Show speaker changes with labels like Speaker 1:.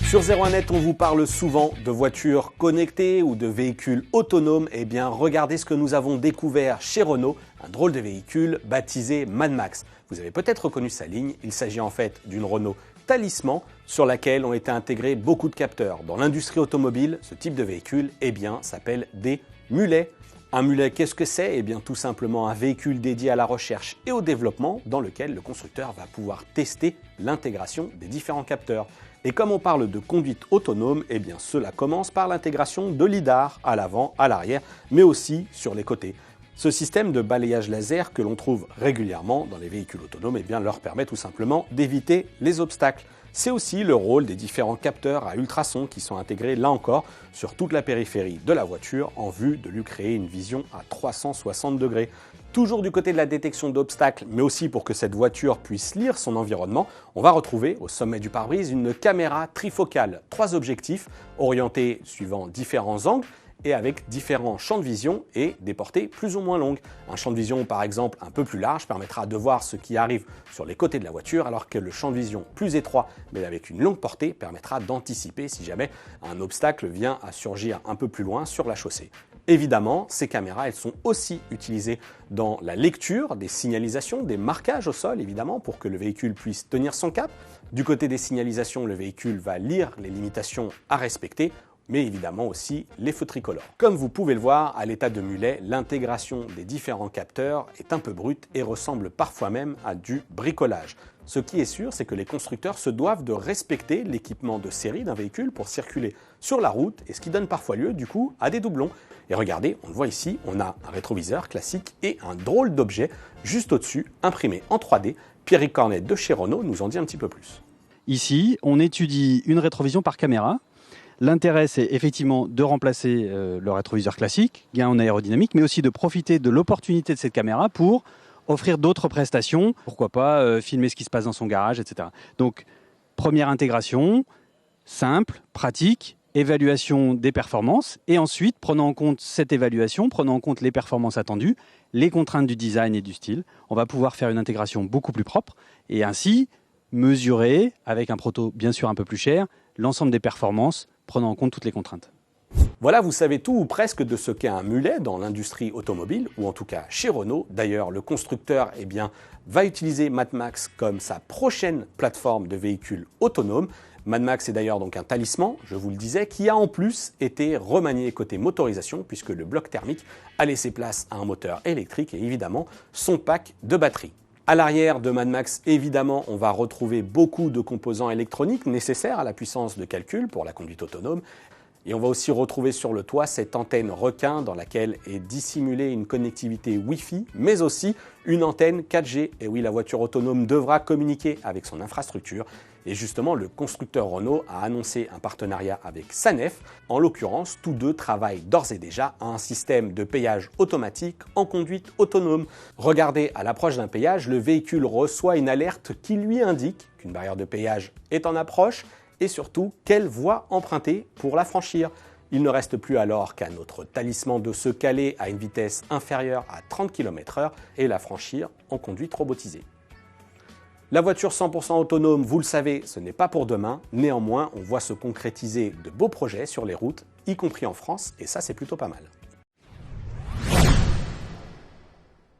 Speaker 1: Sur 01net, on vous parle souvent de voitures connectées ou de véhicules autonomes. Eh bien, regardez ce que nous avons découvert chez Renault, un drôle de véhicule baptisé Mad Max. Vous avez peut-être reconnu sa ligne, il s'agit en fait d'une Renault Talisman sur laquelle ont été intégrés beaucoup de capteurs. Dans l'industrie automobile, ce type de véhicule, eh bien, s'appelle des mulets. Un mulet, qu'est-ce que c'est? Eh bien, tout simplement un véhicule dédié à la recherche et au développement dans lequel le constructeur va pouvoir tester l'intégration des différents capteurs. Et comme on parle de conduite autonome, eh bien cela commence par l'intégration de lidar à l'avant, à l'arrière, mais aussi sur les côtés. Ce système de balayage laser que l'on trouve régulièrement dans les véhicules autonomes eh bien, leur permet tout simplement d'éviter les obstacles. C'est aussi le rôle des différents capteurs à ultrasons qui sont intégrés là encore sur toute la périphérie de la voiture en vue de lui créer une vision à 360 degrés. Toujours du côté de la détection d'obstacles, mais aussi pour que cette voiture puisse lire son environnement, on va retrouver au sommet du pare-brise une caméra trifocale. 3 objectifs orientés suivant différents angles et avec différents champs de vision et des portées plus ou moins longues. Un champ de vision par exemple un peu plus large permettra de voir ce qui arrive sur les côtés de la voiture, alors que le champ de vision plus étroit mais avec une longue portée permettra d'anticiper si jamais un obstacle vient à surgir un peu plus loin sur la chaussée. Évidemment, ces caméras, elles sont aussi utilisées dans la lecture des signalisations, des marquages au sol, évidemment, pour que le véhicule puisse tenir son cap. Du côté des signalisations, le véhicule va lire les limitations à respecter, mais évidemment aussi les feux tricolores. Comme vous pouvez le voir, à l'état de mulet, l'intégration des différents capteurs est un peu brute et ressemble parfois même à du bricolage. Ce qui est sûr, c'est que les constructeurs se doivent de respecter l'équipement de série d'un véhicule pour circuler sur la route, et ce qui donne parfois lieu du coup à des doublons. Et regardez, on le voit ici, on a un rétroviseur classique et un drôle d'objet juste au-dessus, imprimé en 3D. Pierrick Cornet de chez Renault nous en dit un petit peu plus.
Speaker 2: Ici, on étudie une rétrovision par caméra. L'intérêt, c'est effectivement de remplacer le rétroviseur classique, gain en aérodynamique, mais aussi de profiter de l'opportunité de cette caméra pour offrir d'autres prestations. Pourquoi pas filmer ce qui se passe dans son garage, etc. Donc, première intégration, simple, pratique, évaluation des performances, et ensuite, prenant en compte cette évaluation, prenant en compte les performances attendues, les contraintes du design et du style, on va pouvoir faire une intégration beaucoup plus propre, et ainsi mesurer, avec un proto bien sûr un peu plus cher, l'ensemble des performances, prenant en compte toutes les contraintes.
Speaker 1: Voilà, vous savez tout ou presque de ce qu'est un mulet dans l'industrie automobile, ou en tout cas chez Renault. D'ailleurs, le constructeur va utiliser Mad Max comme sa prochaine plateforme de véhicules autonomes. Mad Max est d'ailleurs donc un talisman, je vous le disais, qui a en plus été remanié côté motorisation, puisque le bloc thermique a laissé place à un moteur électrique et évidemment son pack de batterie. À l'arrière de Mad Max, évidemment, on va retrouver beaucoup de composants électroniques nécessaires à la puissance de calcul pour la conduite autonome. Et on va aussi retrouver sur le toit cette antenne requin dans laquelle est dissimulée une connectivité Wi-Fi, mais aussi une antenne 4G. Et oui, la voiture autonome devra communiquer avec son infrastructure. Et justement, le constructeur Renault a annoncé un partenariat avec Sanef. En l'occurrence, tous deux travaillent d'ores et déjà à un système de péage automatique en conduite autonome. Regardez, à l'approche d'un péage, le véhicule reçoit une alerte qui lui indique qu'une barrière de péage est en approche et surtout quelle voie emprunter pour la franchir. Il ne reste plus alors qu'à notre talisman de se caler à une vitesse inférieure à 30 km/h et la franchir en conduite robotisée. La voiture 100% autonome, vous le savez, ce n'est pas pour demain. Néanmoins, on voit se concrétiser de beaux projets sur les routes, y compris en France, et ça c'est plutôt pas mal.